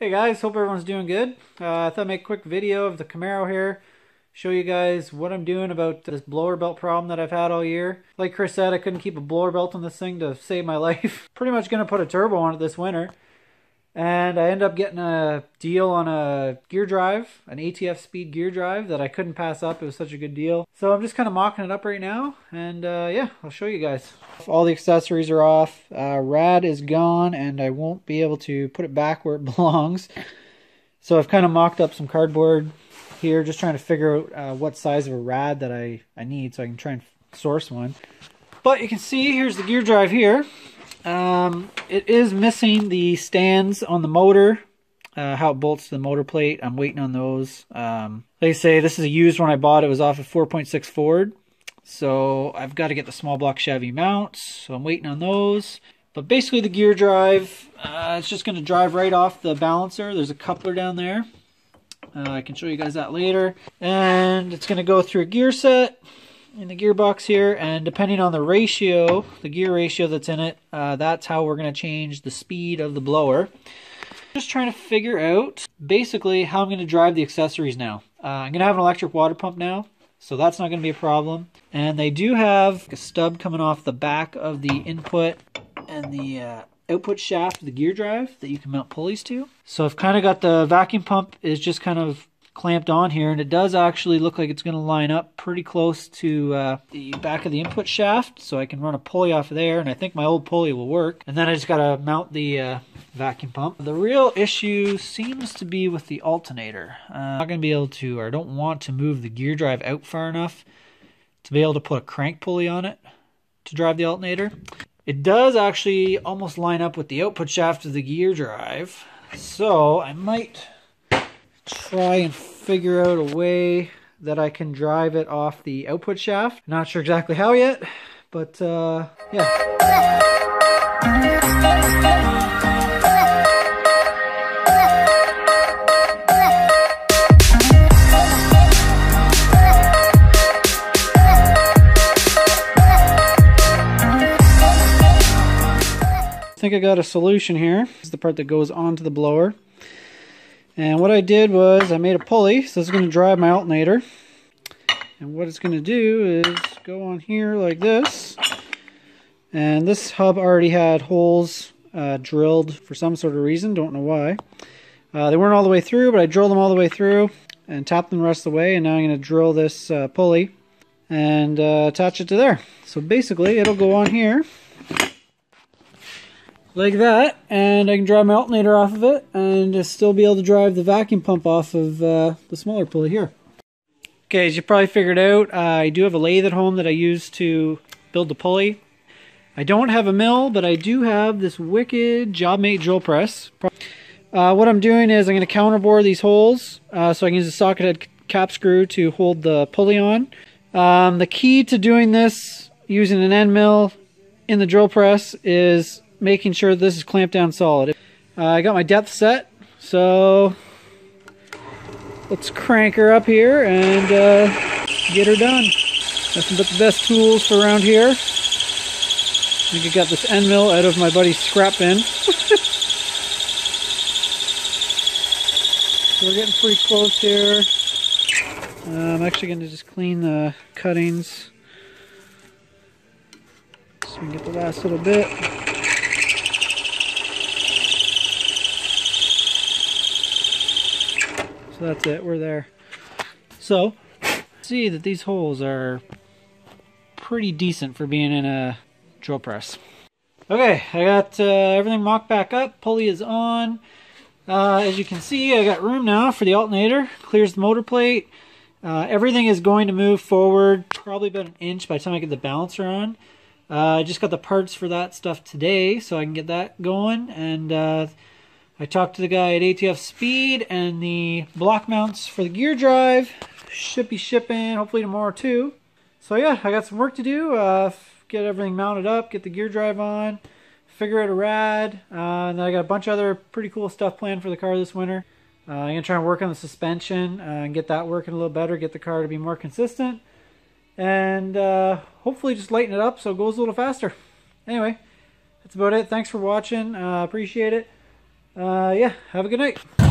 Hey guys, hope everyone's doing good. I thought I'd make a quick video of the Camaro here, show you guys what I'm doing about this blower belt problem that I've had all year. Like Chris said, I couldn't keep a blower belt on this thing to save my life. Pretty much going to put a turbo on it this winter. And I ended up getting a deal on a gear drive, an ATF speed gear drive that I couldn't pass up. It was such a good deal. So I'm just kind of mocking it up right now. And yeah, I'll show you guys. All the accessories are off. Rad is gone and I won't be able to put it back where it belongs. So I've kind of mocked up some cardboard here, just trying to figure out what size of a rad that I need so I can try and source one. But you can see, here's the gear drive here. It is missing the stands on the motor, how it bolts to the motor plate. I'm waiting on those. Like I say, this is a used one I bought. It was off a 4.6 Ford. So I've got to get the small block Chevy mounts. So I'm waiting on those. But basically the gear drive, it's just going to drive right off the balancer. There's a coupler down there. I can show you guys that later. And it's going to go through a gear set in the gearbox here, and depending on the ratio, the gear ratio that's in it, that's how we're going to change the speed of the blower. Just trying to figure out basically how I'm going to drive the accessories now. I'm going to have an electric water pump now, so that's not going to be a problem. And they do have a stub coming off the back of the input and the output shaft of the gear drive that you can mount pulleys to. So I've kind of got the vacuum pump is just kind of clamped on here, and it does actually look like it's going to line up pretty close to the back of the input shaft, so I can run a pulley off of there, and I think my old pulley will work. And then I just got to mount the vacuum pump. The real issue seems to be with the alternator. I'm not going to be able to, or I don't want to move the gear drive out far enough to be able to put a crank pulley on it to drive the alternator. It does actually almost line up with the output shaft of the gear drive, so I might try and figure out a way that I can drive it off the output shaft. Not sure exactly how yet, but yeah. I think I got a solution here. This is the part that goes onto the blower. And what I did was I made a pulley, so it's going to drive my alternator. And what it's going to do is go on here like this. And this hub already had holes drilled for some sort of reason, don't know why. They weren't all the way through, but I drilled them all the way through and tapped them the rest of the way. And now I'm going to drill this pulley and attach it to there. So basically it'll go on here like that, and I can drive my alternator off of it and just still be able to drive the vacuum pump off of the smaller pulley here. Okay, as you probably figured out, I do have a lathe at home that I use to build the pulley. I don't have a mill, but I do have this wicked JobMate drill press. What I'm doing is I'm going to counterbore these holes so I can use a socket head cap screw to hold the pulley on. The key to doing this using an end mill in the drill press is making sure this is clamped down solid. I got my depth set, so let's crank her up here and get her done. Nothing but the best tools for around here. I think I got this end mill out of my buddy's scrap bin. So we're getting pretty close here. I'm actually going to just clean the cuttings so we can get the last little bit. So that's it, we're there. So, see that these holes are pretty decent for being in a drill press. Okay, I got everything mocked back up, pulley is on. As you can see, I got room now for the alternator, clears the motor plate. Everything is going to move forward probably about an inch by the time I get the balancer on. I just got the parts for that stuff today, so I can get that going. And I talked to the guy at ATF Speed, and the block mounts for the gear drive should be shipping hopefully tomorrow too. So yeah, I got some work to do. Get everything mounted up, get the gear drive on, figure out a rad, and then I got a bunch of other pretty cool stuff planned for the car this winter. I'm going to try and work on the suspension and get that working a little better, get the car to be more consistent, and hopefully just lighten it up so it goes a little faster. Anyway, that's about it. Thanks for watching. Appreciate it. Yeah, have a good night.